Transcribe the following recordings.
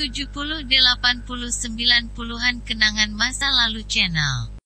70, 80, 90-an Kenangan Masa Lalu Channel.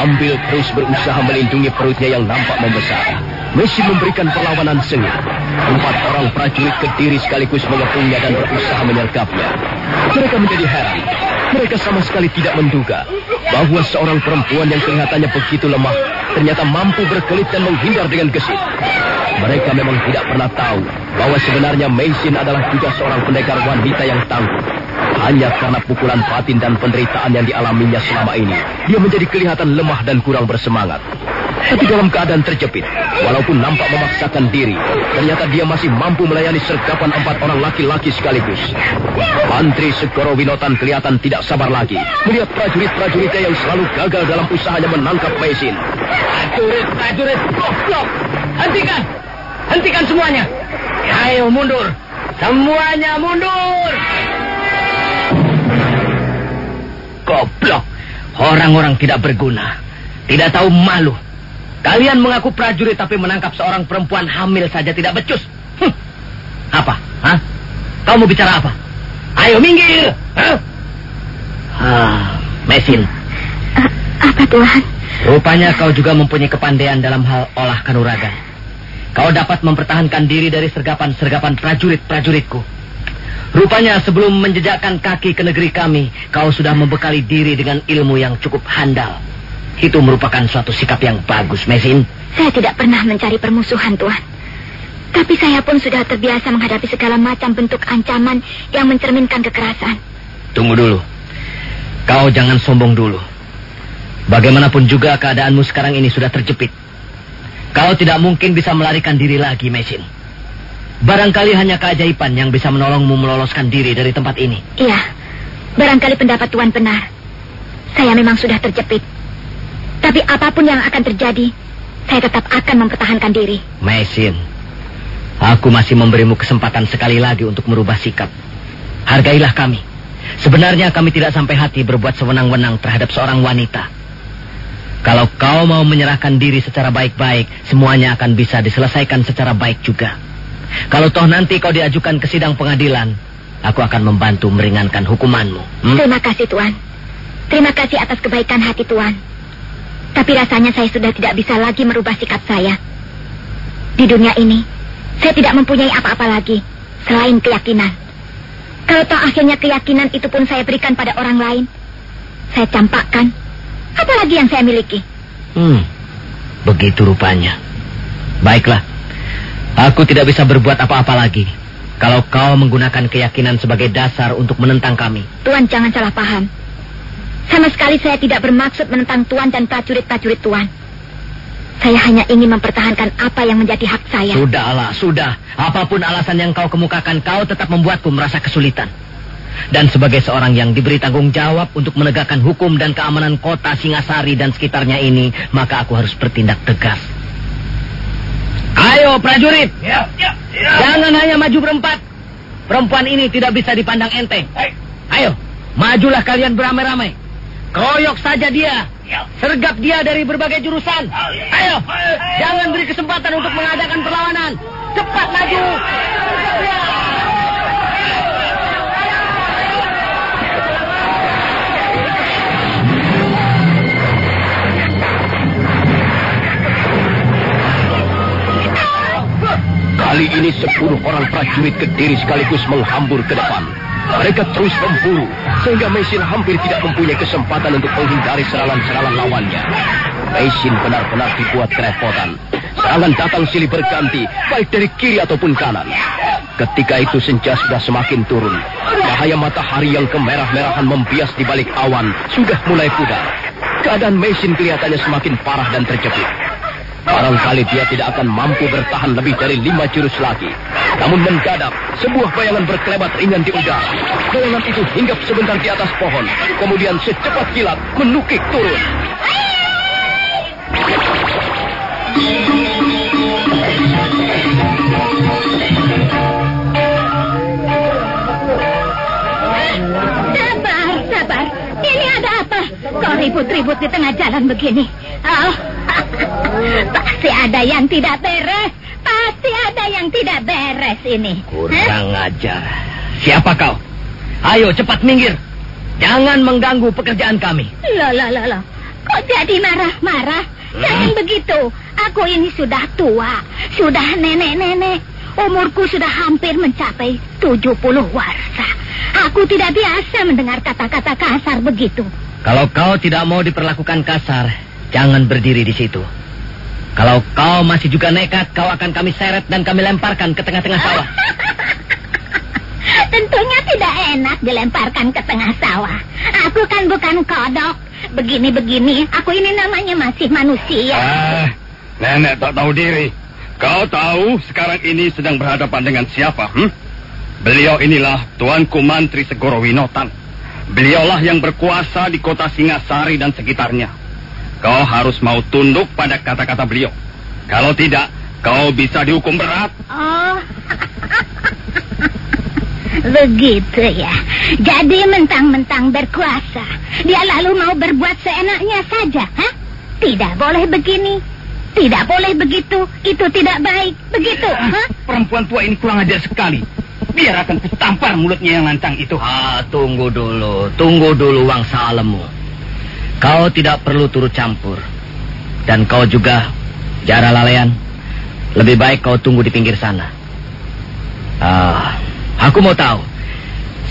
Sambil terus berusaha melindungi perutnya yang nampak membesar, Mesin memberikan perlawanan sengit. 4 orang prajurit Kediri sekaligus mengepungnya dan berusaha menyergapnya. Mereka menjadi heran. Mereka sama sekali tidak menduga bahwa seorang perempuan yang kelihatannya begitu lemah ternyata mampu berkelit dan menghindar dengan gesit. Mereka memang tidak pernah tahu bahwa sebenarnya Mesin adalah juga seorang pendekar wanita yang tangguh. Hanya karena pukulan batin dan penderitaan yang dialaminya selama ini, dia menjadi kelihatan lemah dan kurang bersemangat. Tapi dalam keadaan terjepit, walaupun nampak memaksakan diri, ternyata dia masih mampu melayani sergapan 4 orang laki-laki sekaligus. Mantri Segoro Winotan kelihatan tidak sabar lagi melihat prajurit-prajuritnya yang selalu gagal dalam usahanya menangkap Mesin. Prajurit, blok! Hentikan semuanya! Ayo mundur! Semuanya mundur! Goblok! Orang-orang tidak berguna, tidak tahu malu. Kalian mengaku prajurit tapi menangkap seorang perempuan hamil saja tidak becus. Apa? Hah? Kau mau bicara apa? Ayo minggir! Mesin. Apa Tuhan? Rupanya kau juga mempunyai kepandaian dalam hal olah kanuragan. Kau dapat mempertahankan diri dari sergapan-sergapan prajurit-prajuritku. Rupanya sebelum menjejakkan kaki ke negeri kami, kau sudah membekali diri dengan ilmu yang cukup handal. Itu merupakan suatu sikap yang bagus, Mesin. Saya tidak pernah mencari permusuhan, Tuan. Tapi saya pun sudah terbiasa menghadapi segala macam bentuk ancaman yang mencerminkan kekerasan. Tunggu dulu. Kau jangan sombong dulu. Bagaimanapun juga keadaanmu sekarang ini sudah terjepit. Kau tidak mungkin bisa melarikan diri lagi, Mesin. Barangkali hanya keajaiban yang bisa menolongmu meloloskan diri dari tempat ini. Iya, barangkali pendapat Tuan benar. Saya memang sudah terjepit. Tapi apapun yang akan terjadi, saya tetap akan mempertahankan diri. Mesin, aku masih memberimu kesempatan sekali lagi untuk merubah sikap. Hargailah kami. Sebenarnya kami tidak sampai hati berbuat sewenang-wenang terhadap seorang wanita. Kalau kau mau menyerahkan diri secara baik-baik, semuanya akan bisa diselesaikan secara baik juga. Kalau toh nanti kau diajukan ke sidang pengadilan, aku akan membantu meringankan hukumanmu. Terima kasih, Tuan. Terima kasih atas kebaikan hati Tuan. Tapi rasanya saya sudah tidak bisa lagi merubah sikap saya. Di dunia ini, saya tidak mempunyai apa-apa lagi selain keyakinan. Kalau toh akhirnya keyakinan itu pun saya berikan pada orang lain, saya campakkan, apalagi yang saya miliki. Begitu rupanya. Baiklah. Aku tidak bisa berbuat apa-apa lagi kalau kau menggunakan keyakinan sebagai dasar untuk menentang kami. Tuan jangan salah paham. Sama sekali saya tidak bermaksud menentang Tuan dan prajurit-prajurit Tuan. Saya hanya ingin mempertahankan apa yang menjadi hak saya. Sudahlah, sudah. Apapun alasan yang kau kemukakan, kau tetap membuatku merasa kesulitan. Dan sebagai seorang yang diberi tanggung jawab untuk menegakkan hukum dan keamanan kota Singasari dan sekitarnya ini, maka aku harus bertindak tegas. Ayo prajurit, jangan hanya maju berempat. Perempuan ini tidak bisa dipandang enteng. Ayo, majulah kalian beramai-ramai. Keroyok saja dia, sergap dia dari berbagai jurusan. Ayo, jangan beri kesempatan untuk mengadakan perlawanan. Cepat maju. Kali ini 10 orang prajurit Kediri sekaligus menghambur ke depan. Mereka terus memburu, sehingga Mesin hampir tidak mempunyai kesempatan untuk menghindari serangan-serangan lawannya. Mesin benar-benar dibuat kerepotan. Serangan datang silih berganti, baik dari kiri ataupun kanan. Ketika itu senja sudah semakin turun. Cahaya matahari yang kemerah-merahan membias di balik awan sudah mulai pudar. Keadaan Mesin kelihatannya semakin parah dan terjepit. Barangkali dia tidak akan mampu bertahan lebih dari 5 jurus lagi. Namun mendadak, sebuah bayangan berkelebat ringan di udara. Bayangan itu hinggap sebentar di atas pohon. Kemudian secepat kilat menukik turun. Sabar. Ini ada apa? Kok ribut-ribut di tengah jalan begini? Oh, pasti ada yang tidak beres. Pasti ada yang tidak beres ini. Kurang ajar. Siapa kau? Ayo cepat minggir. Jangan mengganggu pekerjaan kami. Loh. Kok jadi marah-marah? Jangan begitu. Aku ini sudah tua. Sudah nenek-nenek. Umurku sudah hampir mencapai 70 warsa. Aku tidak biasa mendengar kata-kata kasar begitu. Kalau kau tidak mau diperlakukan kasar, jangan berdiri di situ. Kalau kau masih juga nekat, kau akan kami seret dan kami lemparkan ke tengah-tengah sawah. Tentunya tidak enak dilemparkan ke tengah sawah. Aku kan bukan kodok. Begini-begini, aku ini namanya masih manusia. Nenek tak tahu diri. Kau tahu sekarang ini sedang berhadapan dengan siapa? Beliau inilah Tuanku Mantri Segoro Winotan. Beliaulah yang berkuasa di kota Singasari dan sekitarnya. Kau harus mau tunduk pada kata-kata beliau. Kalau tidak, kau bisa dihukum berat. Oh, begitu ya. Jadi mentang-mentang berkuasa, dia lalu mau berbuat seenaknya saja, ha? Tidak boleh begini, tidak boleh begitu, itu tidak baik, begitu, ha? Perempuan tua ini kurang ajar sekali. Biar akan kutampar mulutnya yang lancang itu. Tunggu dulu Wangsa Alemu. Kau tidak perlu turut campur. Dan kau juga, Jara Lalean, lebih baik kau tunggu di pinggir sana. Aku mau tahu,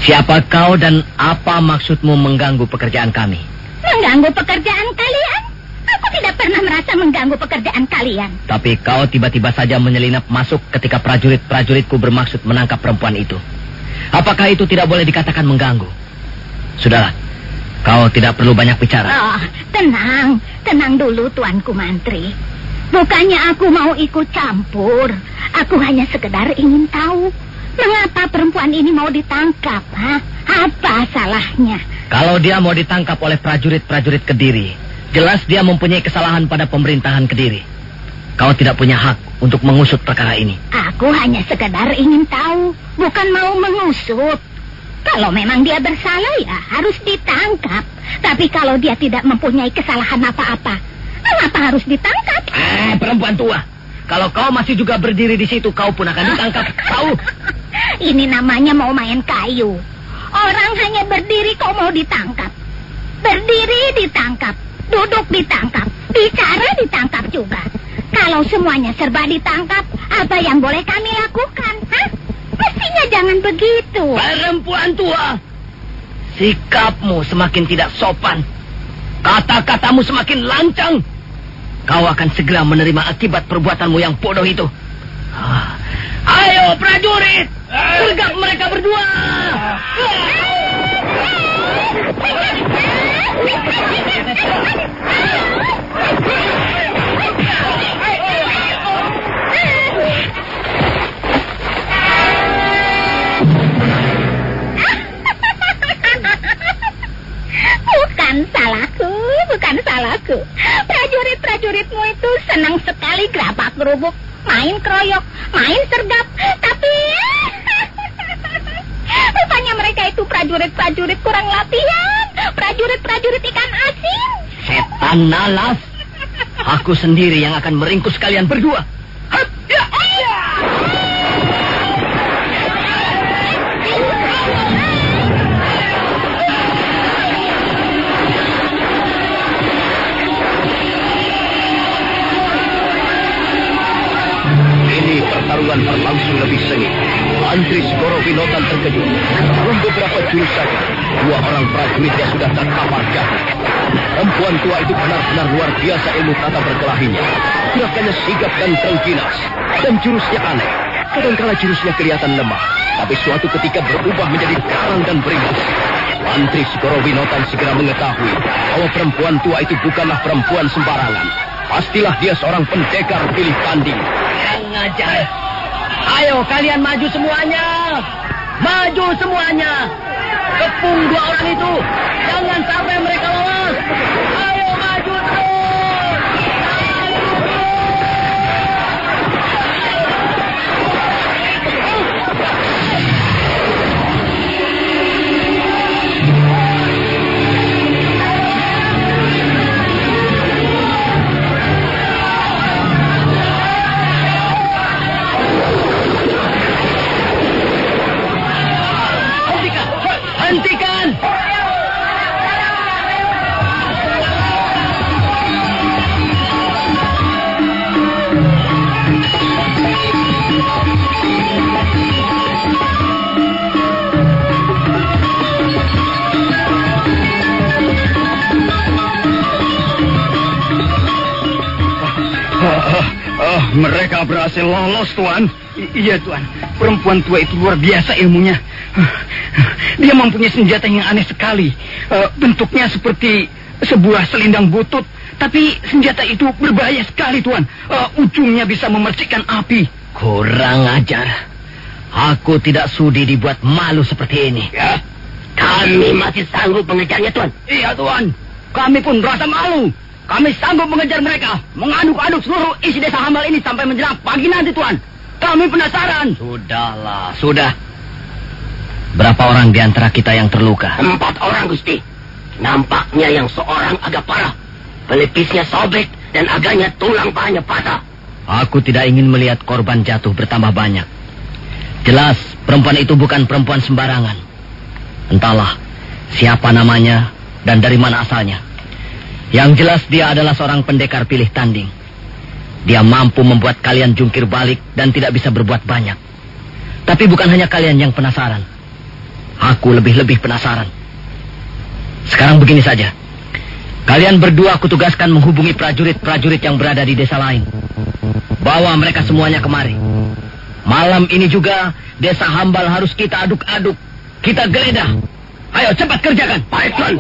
siapa kau dan apa maksudmu mengganggu pekerjaan kami? Mengganggu pekerjaan kalian? Aku tidak pernah merasa mengganggu pekerjaan kalian. Tapi kau tiba-tiba saja menyelinap masuk ketika prajurit-prajuritku bermaksud menangkap perempuan itu. Apakah itu tidak boleh dikatakan mengganggu? Sudahlah, kau tidak perlu banyak bicara. Oh, tenang dulu Tuanku Mantri. Bukannya aku mau ikut campur. Aku hanya sekedar ingin tahu, mengapa perempuan ini mau ditangkap, ha? Apa salahnya? Kalau dia mau ditangkap oleh prajurit-prajurit Kediri, jelas dia mempunyai kesalahan pada pemerintahan Kediri. Kau tidak punya hak untuk mengusut perkara ini. Aku hanya sekedar ingin tahu, bukan mau mengusut. Kalau memang dia bersalah ya harus ditangkap. Tapi kalau dia tidak mempunyai kesalahan apa-apa, mengapa harus ditangkap? Perempuan tua, kalau kau masih juga berdiri di situ, kau pun akan ditangkap. Tahu? Ini namanya mau main kayu. Orang hanya berdiri kau mau ditangkap. Berdiri ditangkap. Duduk ditangkap, bicara ditangkap juga. Kalau semuanya serba ditangkap, apa yang boleh kami lakukan? Hah? Mestinya jangan begitu. Perempuan tua, sikapmu semakin tidak sopan. Kata-katamu semakin lancang. Kau akan segera menerima akibat perbuatanmu yang bodoh itu. Ayo prajurit, sergap mereka berdua. Bukan salahku. Prajurit-prajuritmu itu senang sekali gerabak gerubuk, main keroyok, main sergap. Tapi rupanya mereka itu prajurit-prajurit kurang latihan, prajurit-prajurit ikan asin. Setan nalas. Aku sendiri yang akan meringkus kalian berdua. Pertarungan berlangsung lebih sengit. Mantri Segoro Winotan terkejut. Dalam beberapa jurus saja, 2 orang prajuritnya sudah terkapar jatuh. Perempuan tua itu benar-benar luar biasa ilmu tata berkelahinya. Gerakannya sigap dan terengginas. Dan jurusnya aneh. Kadangkala jurusnya kelihatan lemah, tapi suatu ketika berubah menjadi garang dan beringas. Mantri Segoro Winotan segera mengetahui bahwa perempuan tua itu bukanlah perempuan sembarangan. pastilah dia seorang pendekar pilih tanding. Yang ngajar. Ayo kalian maju semuanya. Maju semuanya. Kepung dua orang itu. Jangan sampai mereka lolos. Ayo maju terus. Hentikan! Mereka berhasil lolos, Tuan. Iya, Tuan. Perempuan tua itu luar biasa ilmunya. Dia mempunyai senjata yang aneh sekali. Bentuknya seperti sebuah selindang butut. Tapi senjata itu berbahaya sekali, Tuan. Ujungnya bisa memercikkan api. Kurang ajar. Aku tidak sudi dibuat malu seperti ini. Ya, kami masih sanggup mengejarnya, Tuan. Iya, Tuan. Kami pun merasa malu. Kami sanggup mengejar mereka, mengaduk-aduk seluruh isi desa Hambal ini sampai menjelang pagi nanti, Tuan. Kami penasaran. Sudahlah, sudah. Berapa orang di antara kita yang terluka? 4 orang, Gusti. Nampaknya yang seorang agak parah. Pelipisnya sobek dan agaknya tulang pahanya patah. Aku tidak ingin melihat korban jatuh bertambah banyak. Jelas, perempuan itu bukan perempuan sembarangan. Entahlah siapa namanya dan dari mana asalnya. Yang jelas dia adalah seorang pendekar pilih tanding. Dia mampu membuat kalian jungkir balik dan tidak bisa berbuat banyak. Tapi bukan hanya kalian yang penasaran. Aku lebih-lebih penasaran. Sekarang begini saja. Kalian berdua aku tugaskan menghubungi prajurit-prajurit yang berada di desa lain. Bawa mereka semuanya kemari. Malam ini juga desa Hambal harus kita aduk-aduk. Kita geledah. Ayo cepat kerjakan. Baik, Tuan.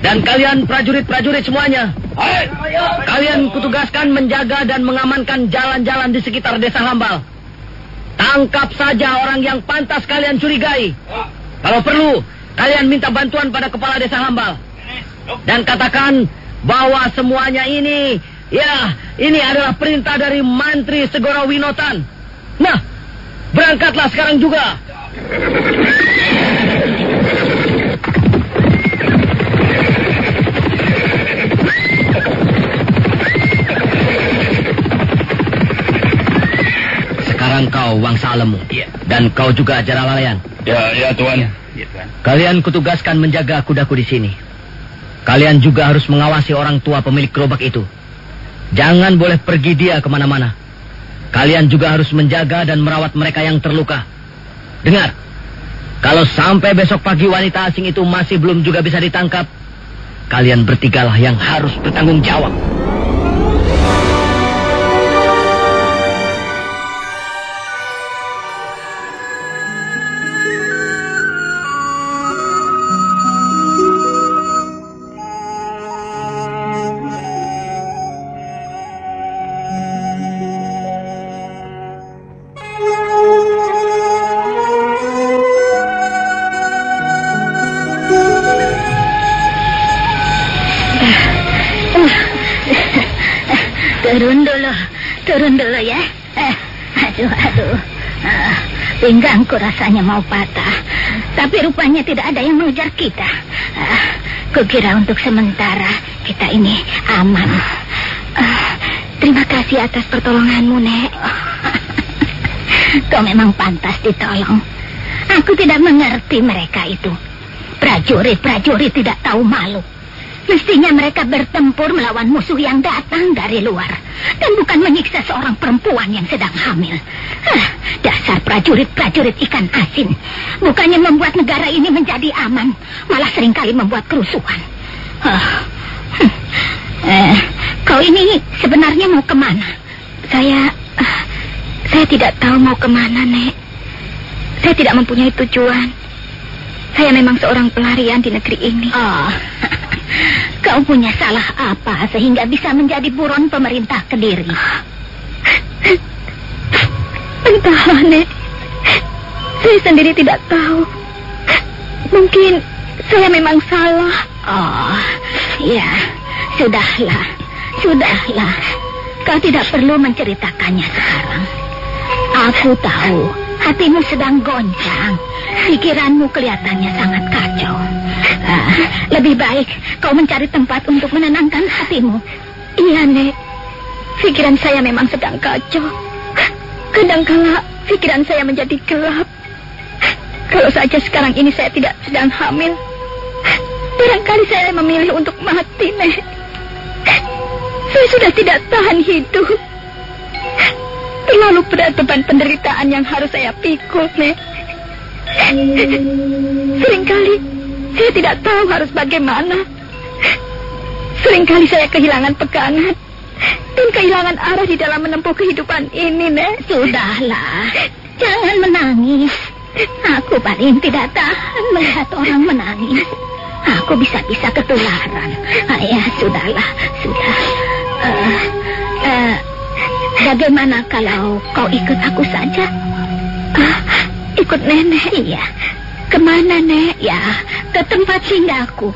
Dan kalian prajurit-prajurit semuanya, kalian kutugaskan menjaga dan mengamankan jalan-jalan di sekitar desa Hambal. Tangkap saja orang yang pantas kalian curigai. Kalau perlu, kalian minta bantuan pada kepala desa Hambal. Dan katakan bahwa semuanya ini, ya, ini adalah perintah dari Mantri Segoro Winotan. Nah, berangkatlah sekarang juga. Sekarang kau Wangsa Alemu. Iya. Dan kau juga Jaralalayan. Ya, Tuan. Iya, Tuan. Kalian kutugaskan menjaga kudaku di sini. Kalian juga harus mengawasi orang tua pemilik gerobak itu. Jangan boleh pergi dia kemana-mana. Kalian juga harus menjaga dan merawat mereka yang terluka. Dengar, kalau sampai besok pagi wanita asing itu masih belum juga bisa ditangkap, kalian bertigalah yang harus bertanggung jawab. Turun dulu ya. Aduh. Pinggangku rasanya mau patah. Tapi rupanya tidak ada yang mengejar kita. Kukira untuk sementara kita ini aman. Terima kasih atas pertolonganmu, Nek. Kau memang pantas ditolong. Aku tidak mengerti mereka itu. Prajurit-prajurit tidak tahu malu. Mestinya mereka bertempur melawan musuh yang datang dari luar. Dan bukan menyiksa seorang perempuan yang sedang hamil. Dasar prajurit-prajurit ikan asin. Bukannya membuat negara ini menjadi aman, malah seringkali membuat kerusuhan. Kau ini sebenarnya mau kemana? Saya tidak tahu mau kemana, Nek. Saya tidak mempunyai tujuan. Saya memang seorang pelarian di negeri ini. Oh, kau punya salah apa sehingga bisa menjadi buron pemerintah Kediri? Entahlah, Nek. Saya sendiri tidak tahu. Mungkin saya memang salah. Oh, ya, sudahlah. Kau tidak perlu menceritakannya sekarang. Aku tahu hatimu sedang goncang. Pikiranmu kelihatannya sangat kacau. Lebih baik kau mencari tempat untuk menenangkan hatimu. Iya, Nek. Pikiran saya memang sedang kacau. Kadangkala pikiran saya menjadi gelap. Kalau saja sekarang ini saya tidak sedang hamil, barangkali saya memilih untuk mati, Nek. Saya sudah tidak tahan hidup. Terlalu berat beban penderitaan yang harus saya pikul, Nek. Seringkali saya tidak tahu harus bagaimana. Seringkali saya kehilangan pegangan dan kehilangan arah di dalam menempuh kehidupan ini, Nek. Sudahlah, jangan menangis. Aku paling tidak tahan melihat orang menangis. Aku bisa-bisa ketularan. Ya, sudahlah, sudah. Bagaimana kalau kau ikut aku saja? Ikut Nenek? Iya. Kemana, Nek? Ya, ke tempat singgahku.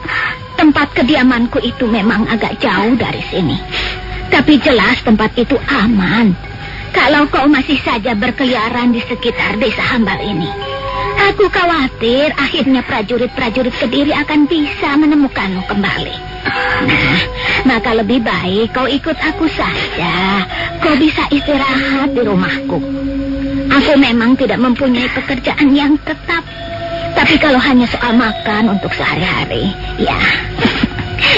Tempat kediamanku itu memang agak jauh dari sini. Tapi jelas tempat itu aman. Kalau kau masih saja berkeliaran di sekitar desa Hambal ini, aku khawatir akhirnya prajurit-prajurit Kediri akan bisa menemukanmu kembali. Nah, maka lebih baik kau ikut aku saja. Kau bisa istirahat di rumahku. Aku memang tidak mempunyai pekerjaan yang tetap. Tapi kalau hanya soal makan untuk sehari-hari, ya,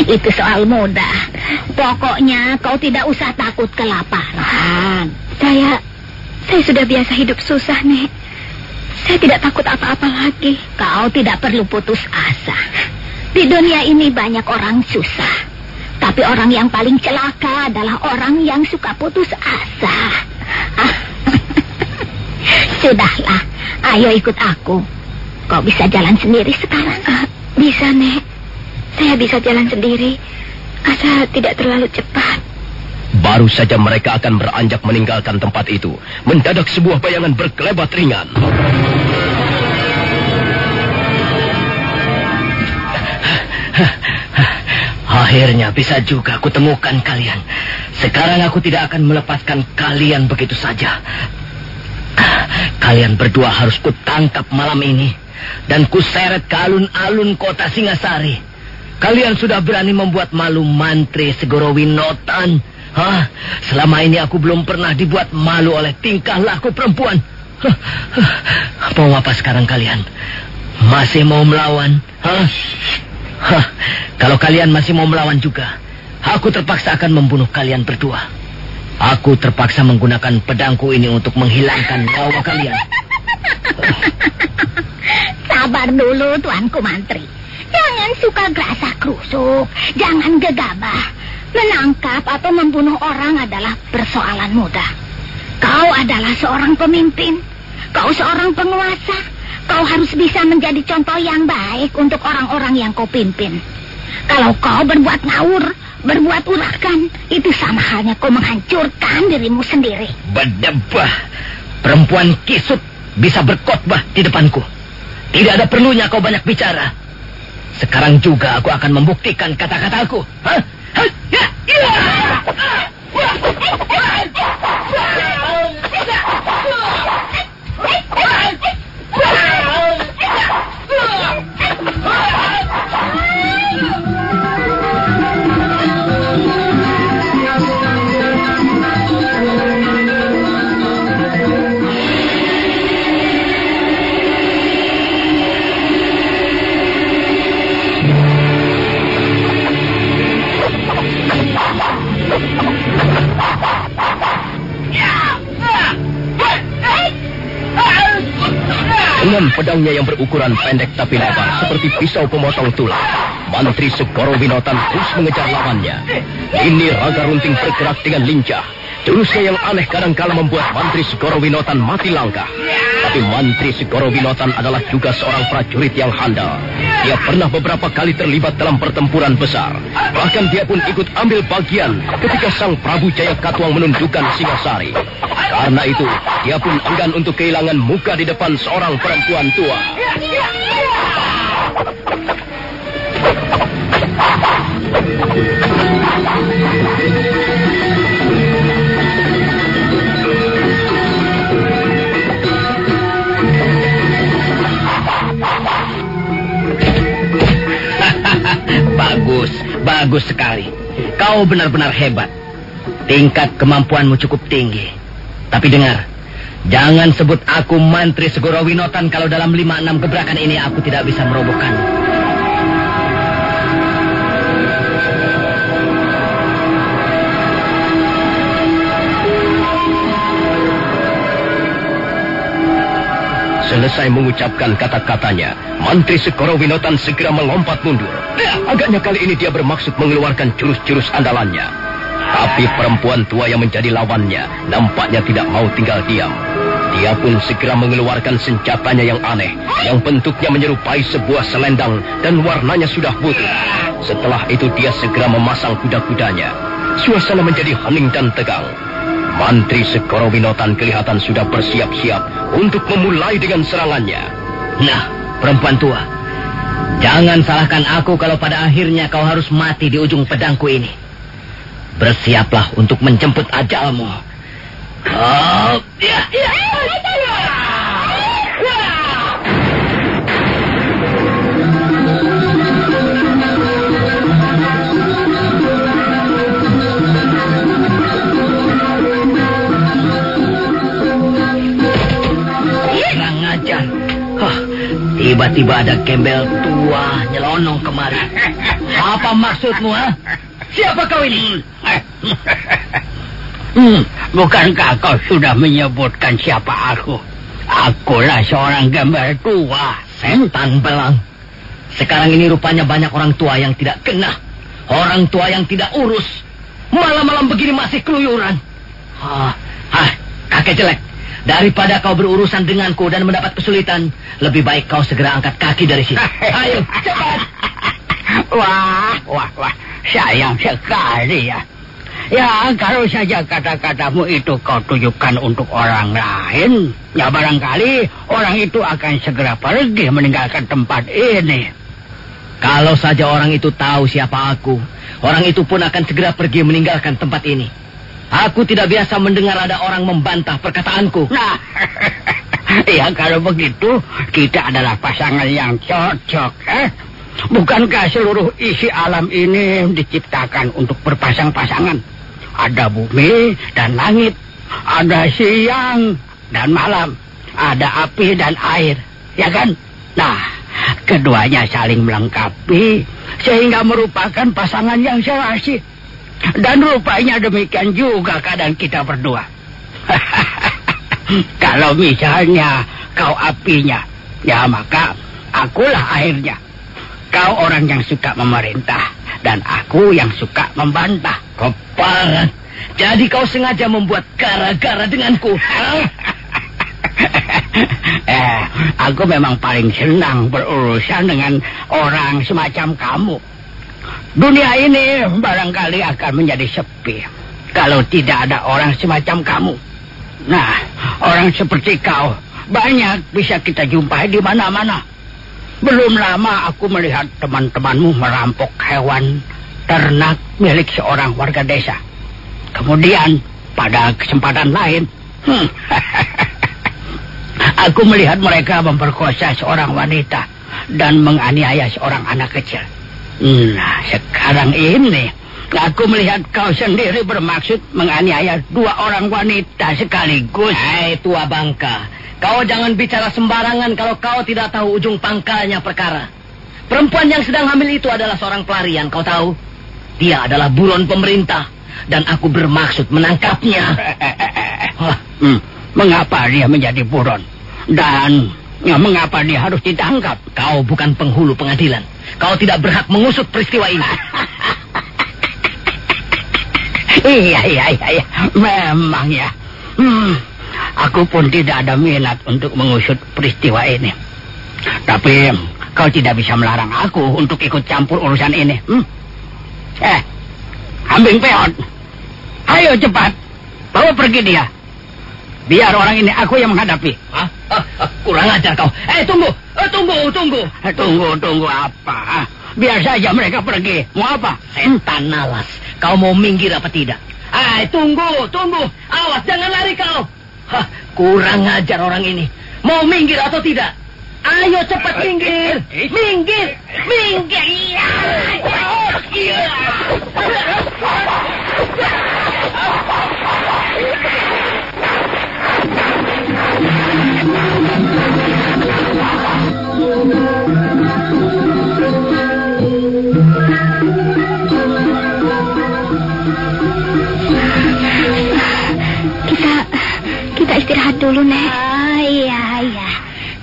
itu soal mudah. Pokoknya kau tidak usah takut kelaparan. Saya sudah biasa hidup susah, Nek. Saya tidak takut apa-apa lagi. Kau tidak perlu putus asa. Di dunia ini banyak orang susah. Tapi orang yang paling celaka adalah orang yang suka putus asa. Sudahlah, ayo ikut aku. Kau bisa jalan sendiri sekarang? Bisa, Nek. Saya bisa jalan sendiri. Asal tidak terlalu cepat. Baru saja mereka akan beranjak meninggalkan tempat itu, mendadak sebuah bayangan berkelebat ringan. Akhirnya bisa juga aku temukan kalian. Sekarang aku tidak akan melepaskan kalian begitu saja. Kalian berdua harus kutangkap malam ini dan kuseret ke alun-alun kota Singasari. Kalian sudah berani membuat malu Mantri Segoro Winotan. Selama ini aku belum pernah dibuat malu oleh tingkah laku perempuan. Mau apa sekarang kalian? Masih mau melawan? Kalau kalian masih mau melawan juga, aku terpaksa akan membunuh kalian berdua. Aku terpaksa menggunakan pedangku ini untuk menghilangkan nyawa kalian. Sabar dulu, Tuanku Mantri. Jangan suka gerasa krusuk. Jangan gegabah. Menangkap atau membunuh orang adalah persoalan mudah. Kau adalah seorang pemimpin. Kau seorang penguasa. Kau harus bisa menjadi contoh yang baik untuk orang-orang yang kau pimpin. Kalau kau berbuat ngawur, berbuat urakan, itu sama halnya kau menghancurkan dirimu sendiri. Berdebah. Perempuan kisut bisa berkhotbah di depanku. Tidak ada perlunya kau banyak bicara. Sekarang juga aku akan membuktikan kata-kataku. Dengan pedangnya yang berukuran pendek tapi lebar seperti pisau pemotong tulang, Mantri Segoro Winotan terus mengejar lawannya. Ini Raga Runting bergerak dengan lincah. Jurusnya yang aneh kadangkala membuat Mantri Segoro Winotan mati langkah. Tapi Mantri Segoro Winotan adalah juga seorang prajurit yang handal. Dia pernah beberapa kali terlibat dalam pertempuran besar. Bahkan dia pun ikut ambil bagian ketika Sang Prabu Jayakatwang menundukkan Singasari. Karena itu, dia pun enggan untuk kehilangan muka di depan seorang perempuan tua. Bagus sekali. Kau benar-benar hebat. Tingkat kemampuanmu cukup tinggi. Tapi dengar, jangan sebut aku Mantri Segoro Winotan kalau dalam 5-6 gebrakan ini aku tidak bisa merobohkanmu. Selesai mengucapkan kata-katanya, Mantri Segoro Winotan segera melompat mundur. Agaknya kali ini dia bermaksud mengeluarkan jurus-jurus andalannya. Tapi perempuan tua yang menjadi lawannya nampaknya tidak mau tinggal diam. Dia pun segera mengeluarkan senjatanya yang aneh, yang bentuknya menyerupai sebuah selendang dan warnanya sudah putih. Setelah itu dia segera memasang kuda-kudanya. Suasana menjadi hening dan tegang. Mantri Segoro Winotan kelihatan sudah bersiap-siap untuk memulai dengan serangannya. Nah, perempuan tua, jangan salahkan aku kalau pada akhirnya kau harus mati di ujung pedangku ini. Bersiaplah untuk menjemput ajalmu. Oh, ya. Tiba-tiba ada gembel tua nyelonong kemari. Apa maksudmu, ha? Siapa kau ini? Bukankah kau sudah menyebutkan siapa aku? Akulah seorang gembel tua. Setan belang. Sekarang ini rupanya banyak orang tua yang tidak kena. Orang tua yang tidak urus. Malam-malam begini masih keluyuran. Kakek jelek. Daripada kau berurusan denganku dan mendapat kesulitan, lebih baik kau segera angkat kaki dari sini. Ayo, cepat. Wah, sayang sekali ya. Ya, kalau saja kata-katamu itu kau tujukan untuk orang lain, ya barangkali orang itu akan segera pergi meninggalkan tempat ini. Kalau saja orang itu tahu siapa aku, orang itu pun akan segera pergi meninggalkan tempat ini. Aku tidak biasa mendengar ada orang membantah perkataanku. Nah, ya kalau begitu, kita adalah pasangan yang cocok. Bukankah seluruh isi alam ini diciptakan untuk berpasang-pasangan? Ada bumi dan langit, ada siang dan malam, ada api dan air, ya kan? Nah, keduanya saling melengkapi, sehingga merupakan pasangan yang serasi. Dan rupanya demikian juga keadaan kita berdua. Kalau misalnya kau apinya, ya maka akulah airnya. Kau orang yang suka memerintah, dan aku yang suka membantah. Keparat. Jadi kau sengaja membuat gara-gara denganku. Aku memang paling senang berurusan dengan orang semacam kamu. Dunia ini barangkali akan menjadi sepi kalau tidak ada orang semacam kamu. Nah, orang seperti kau banyak bisa kita jumpai di mana-mana. Belum lama aku melihat teman-temanmu merampok hewan ternak milik seorang warga desa. Kemudian pada kesempatan lain, aku melihat mereka memperkosa seorang wanita dan menganiaya seorang anak kecil. Nah, sekarang ini aku melihat kau sendiri bermaksud menganiaya 2 orang wanita sekaligus. Hai tua bangka, kau jangan bicara sembarangan kalau kau tidak tahu ujung pangkalnya perkara. Perempuan yang sedang hamil itu adalah seorang pelarian, kau tahu? Dia adalah buron pemerintah dan aku bermaksud menangkapnya. Mengapa dia menjadi buron? Dan mengapa dia harus ditangkap? Kau bukan penghulu pengadilan. Kau tidak berhak mengusut peristiwa ini. Iya. Memang ya. Aku pun tidak ada minat untuk mengusut peristiwa ini. Tapi kau tidak bisa melarang aku untuk ikut campur urusan ini. Kambing peot. Ayo cepat, bawa pergi dia. Biar orang ini aku yang menghadapi. Kurang ajar kau. Tunggu. Tunggu apa? Biar saja mereka pergi. Mau apa? Setan Nalas, kau mau minggir apa tidak? Tunggu. Awas, jangan lari kau. Kurang ajar orang ini. Mau minggir atau tidak? Ayo cepat minggir. Minggir. Iya. Kita istirahat dulu, Nek. Iya.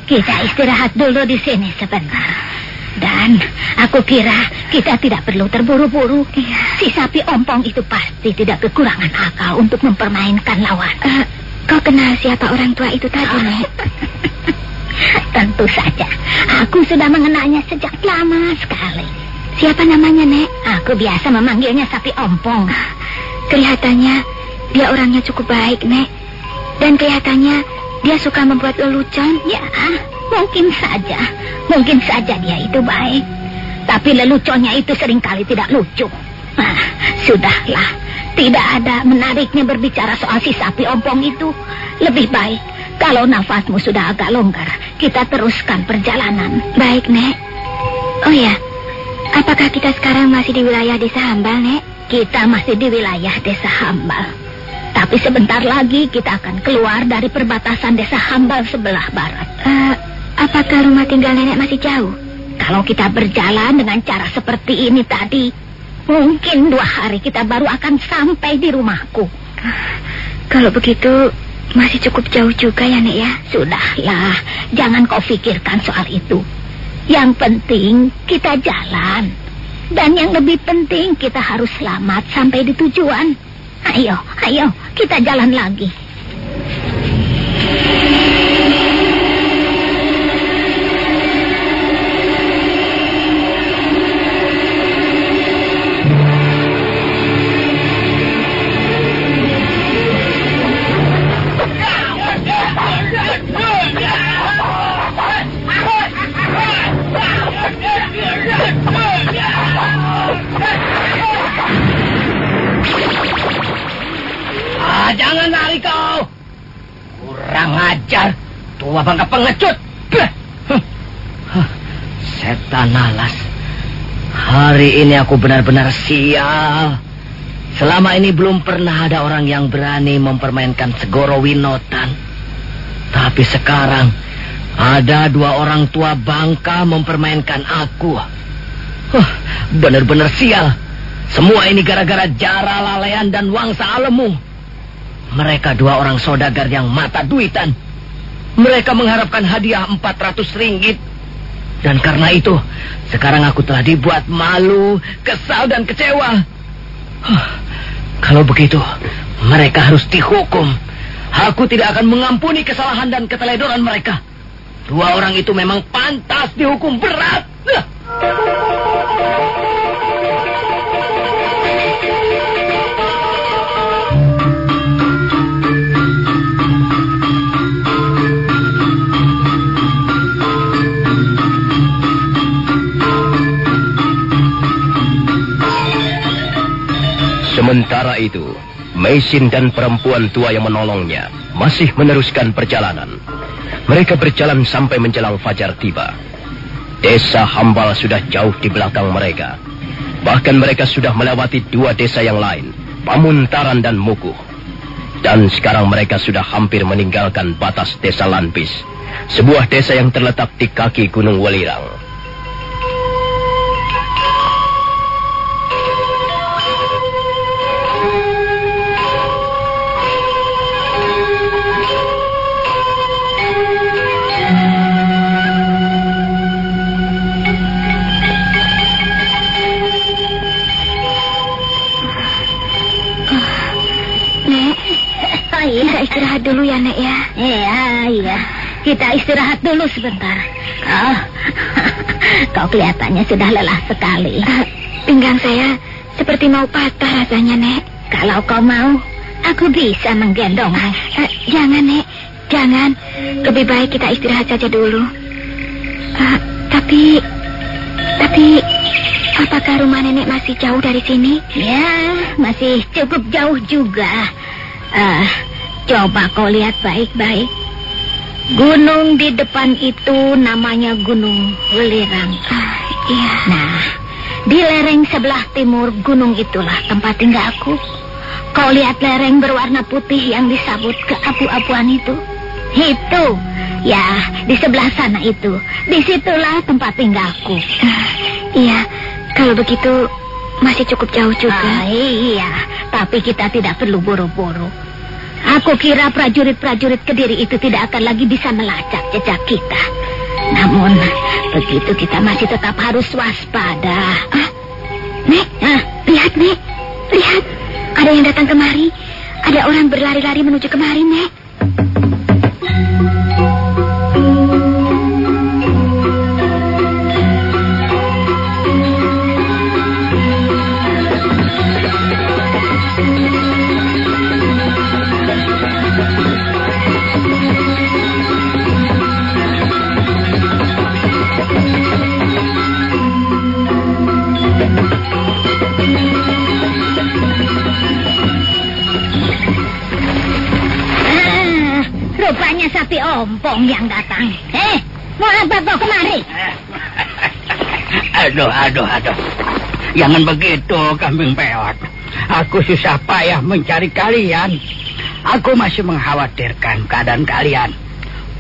Kita istirahat dulu di sini sebentar. Dan aku kira kita tidak perlu terburu-buru. Si sapi ompong itu pasti tidak kekurangan akal untuk mempermainkan lawan. Kau kenal siapa orang tua itu tadi, Nek? Tentu saja. Aku sudah mengenalnya sejak lama sekali. Siapa namanya, Nek? Aku biasa memanggilnya sapi ompong. Kelihatannya dia orangnya cukup baik, Nek. Dan kelihatannya dia suka membuat lelucon. Ya, mungkin saja dia itu baik. Tapi leluconnya itu seringkali tidak lucu. Sudahlah. Tidak ada menariknya berbicara soal si sapi ompong itu. Lebih baik kalau nafasmu sudah agak longgar, kita teruskan perjalanan. Baik, Nek. Oh ya, apakah kita sekarang masih di wilayah desa Hambal, Nek? Kita masih di wilayah desa Hambal. Tapi sebentar lagi kita akan keluar dari perbatasan desa Hambal sebelah barat. Apakah rumah tinggal nenek masih jauh? Kalau kita berjalan dengan cara seperti ini tadi, mungkin 2 hari kita baru akan sampai di rumahku. Kalau begitu, masih cukup jauh juga ya, Nek, ya? Sudahlah, jangan kau pikirkan soal itu. Yang penting kita jalan. Dan yang lebih penting kita harus selamat sampai di tujuan. Ayo, kita jalan lagi. Jangan lari kau. Kurang ajar. Tua bangka pengecut. Setan Nalas. Hari ini aku benar-benar sial. Selama ini belum pernah ada orang yang berani mempermainkan Segoro Winotan. Tapi sekarang ada 2 orang tua bangka mempermainkan aku. Benar-benar sial. Semua ini gara-gara Jara Lalean dan Wangsa Alemu. Mereka 2 orang saudagar yang mata duitan. Mereka mengharapkan hadiah 400 ringgit. Dan karena itu, sekarang aku telah dibuat malu, kesal dan kecewa. Kalau begitu, mereka harus dihukum. Aku tidak akan mengampuni kesalahan dan keteledoran mereka. 2 orang itu memang pantas dihukum berat. Sementara itu, Meisin dan perempuan tua yang menolongnya masih meneruskan perjalanan. Mereka berjalan sampai menjelang fajar tiba. Desa Hambal sudah jauh di belakang mereka. Bahkan mereka sudah melewati 2 desa yang lain, Pamuntaran dan Mukuh. Dan sekarang mereka sudah hampir meninggalkan batas desa Lanpis, sebuah desa yang terletak di kaki Gunung Welirang. istirahat dulu ya, Nek ya. Iya. Kita istirahat dulu sebentar. Oh, kau kelihatannya sudah lelah sekali. Pinggang saya seperti mau patah rasanya, Nek. Kalau kau mau, aku bisa menggendongmu. Jangan, Nek. Jangan. Lebih baik kita istirahat saja dulu. Tapi apakah rumah nenek masih jauh dari sini? Ya, masih cukup jauh juga. Coba kau lihat baik-baik. Gunung di depan itu namanya Gunung Welirang. Iya. Nah, di lereng sebelah timur gunung itulah tempat tinggalku. Kau lihat lereng berwarna putih yang disabut keabu-abuan itu? Itu. Ya, di sebelah sana itu. Disitulah tempat tinggalku. Iya, kalau begitu masih cukup jauh juga. Iya, tapi kita tidak perlu buru-buru. Aku kira prajurit-prajurit Kediri itu tidak akan lagi bisa melacak jejak kita. Namun, begitu kita masih tetap harus waspada. Nek, lihat, Nek. Lihat, ada yang datang kemari. Ada orang berlari-lari menuju kemari, Nek. Rupanya sapi ompong yang datang. Mau apa kau kemari? Aduh. Jangan begitu, kambing peot. Aku susah payah mencari kalian. Aku masih mengkhawatirkan keadaan kalian.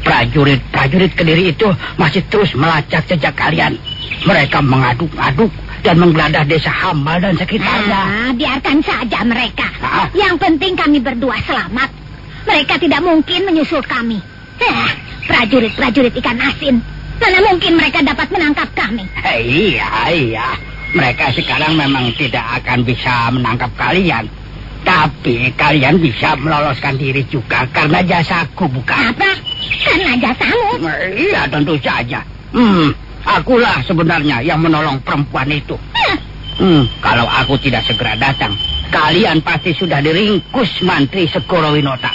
Prajurit-prajurit Kediri itu masih terus melacak jejak kalian. Mereka mengaduk-aduk dan menggeledah desa Hambal dan sekitarnya. Biarkan saja mereka. Yang penting kami berdua selamat. Mereka tidak mungkin menyusul kami. Prajurit-prajurit ikan asin. Mana mungkin mereka dapat menangkap kami? Iya. Mereka sekarang memang tidak akan bisa menangkap kalian. Tapi kalian bisa meloloskan diri juga karena jasaku, bukan? Apa? Karena jasamu? Iya, tentu saja. Akulah sebenarnya yang menolong perempuan itu. Kalau aku tidak segera datang, kalian pasti sudah diringkus Mantri Segoro Winota.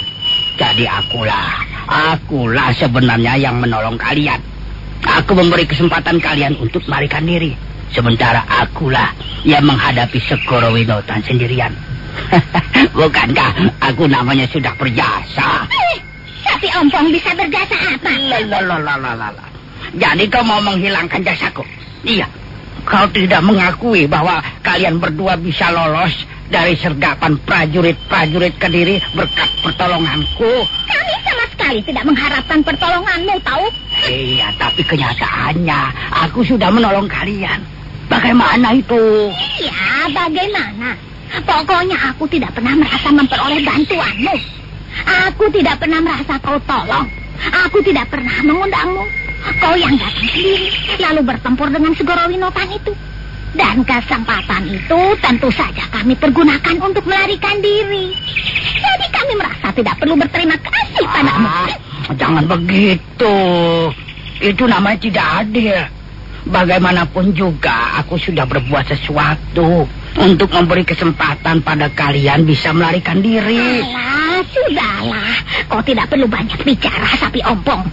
Jadi akulah sebenarnya yang menolong kalian. Aku memberi kesempatan kalian untuk melarikan diri. Sementara akulah yang menghadapi Segoro Winota sendirian. Bukankah aku namanya sudah berjasa? Sapi ompong bisa berjasa apa? Jadi kau mau menghilangkan jasaku? Iya. Kau tidak mengakui bahwa kalian berdua bisa lolos dari sergapan prajurit-prajurit Kediri berkat pertolonganku. Kami sama sekali tidak mengharapkan pertolonganmu, tahu? Iya, tapi kenyataannya aku sudah menolong kalian. Bagaimana itu? Iya, bagaimana? Pokoknya aku tidak pernah merasa memperoleh bantuanmu. Aku tidak pernah merasa kau tolong. Aku tidak pernah mengundangmu. Kau yang datang sendiri, lalu bertempur dengan Segoro Winotan itu. Dan kesempatan itu tentu saja kami pergunakan untuk melarikan diri. Jadi kami merasa tidak perlu berterima kasih padamu. Jangan begitu. Itu namanya tidak adil. Bagaimanapun juga aku sudah berbuat sesuatu untuk memberi kesempatan pada kalian bisa melarikan diri. Sudahlah. Kau tidak perlu banyak bicara, sapi ompong.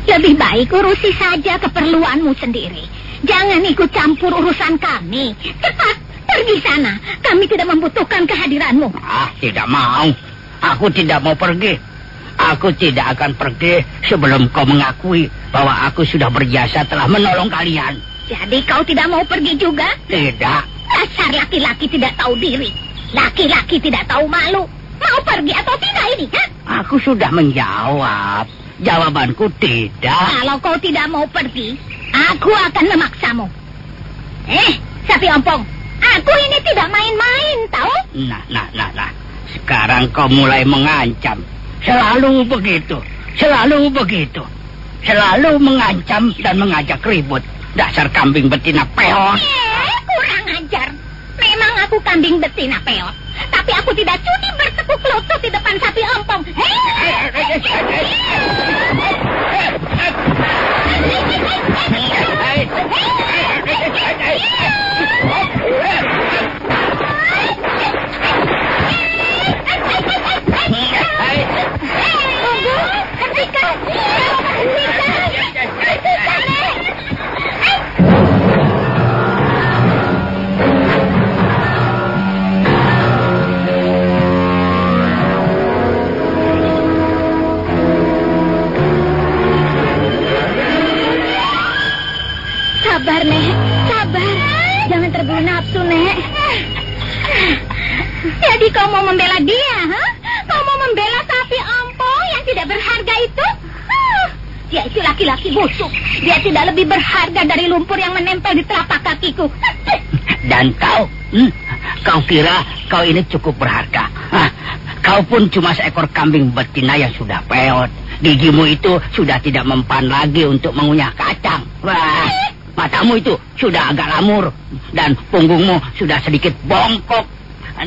Lebih baik urusi saja keperluanmu sendiri. Jangan ikut campur urusan kami. Cepat, pergi sana. Kami tidak membutuhkan kehadiranmu. Tidak mau. Aku tidak mau pergi. Aku tidak akan pergi sebelum kau mengakui bahwa aku sudah berjasa telah menolong kalian. Jadi kau tidak mau pergi juga? Tidak. Dasar laki-laki tidak tahu diri. Laki-laki tidak tahu malu. Mau pergi atau tidak ini, kan? Aku sudah menjawab. Jawabanku tidak. Kalau kau tidak mau pergi, aku akan memaksamu. Sapi ompong, aku ini tidak main-main, tahu? Nah. Sekarang kau mulai mengancam. Selalu begitu. Selalu mengancam dan mengajak ribut. Dasar kambing betina peot. Kurang ajar. Memang aku kambing betina peot. Tapi aku tidak sudi bertepuk bertekuk lutut di depan sapi ompong. Sabar, Nek. Sabar. Jangan terburu nafsu, Nek. Jadi kau mau membela dia, ha? Kau mau membela sapi ompong yang tidak berharga itu? Dia itu laki-laki busuk. Dia tidak lebih berharga dari lumpur yang menempel di telapak kakiku. Dan kau, kau kira kau ini cukup berharga? Kau pun cuma seekor kambing betina yang sudah peot. Gigimu itu sudah tidak mempan lagi untuk mengunyah kacang. Wah, matamu itu sudah agak lamur. Dan punggungmu sudah sedikit bongkok.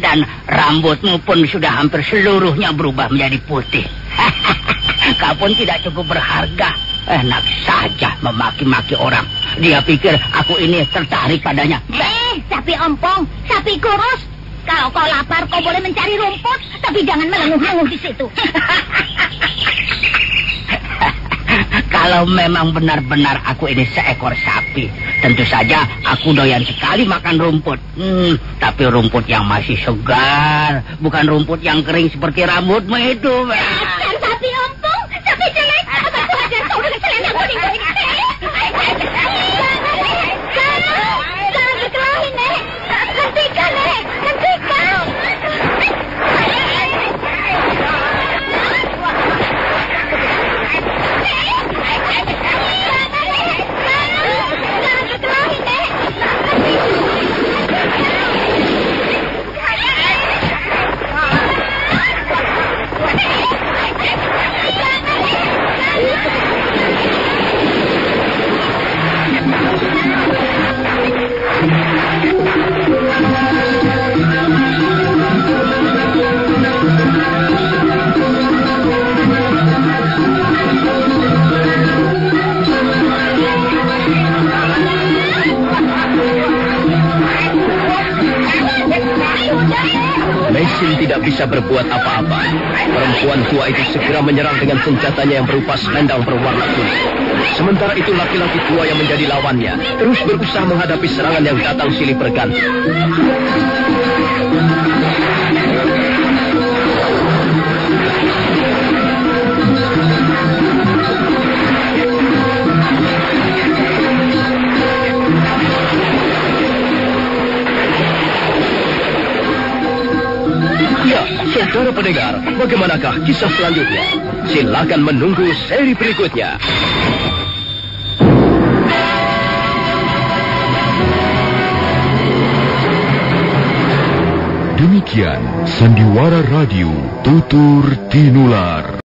Dan rambutmu pun sudah hampir seluruhnya berubah menjadi putih. Kau pun tidak cukup berharga. Enak saja memaki-maki orang. Dia pikir aku ini tertarik padanya. Sapi ompong, sapi kurus. Kalau kau lapar, kau boleh mencari rumput. Tapi jangan melenguh-lenguh di situ. Kalau memang benar-benar aku ini seekor sapi, tentu saja aku doyan sekali makan rumput. Tapi rumput yang masih segar, bukan rumput yang kering seperti rambutmu itu. Dasar sapi ompong, sapi jelek. Aku ajar kau dengan selendang kuning-kuning. Jangan berkelahi, Nek. Hentikan, Nek. Hentikan. Mesin tidak bisa berbuat apa-apa. Perempuan tua itu segera menyerang dengan senjatanya yang berupa selendang berwarna kuning. Sementara itu laki-laki tua yang menjadi lawannya terus berusaha menghadapi serangan yang datang silih berganti. Ya, saudara pendengar, bagaimanakah kisah selanjutnya? Silakan menunggu seri berikutnya. Demikian Sandiwara Radio Tutur Tinular.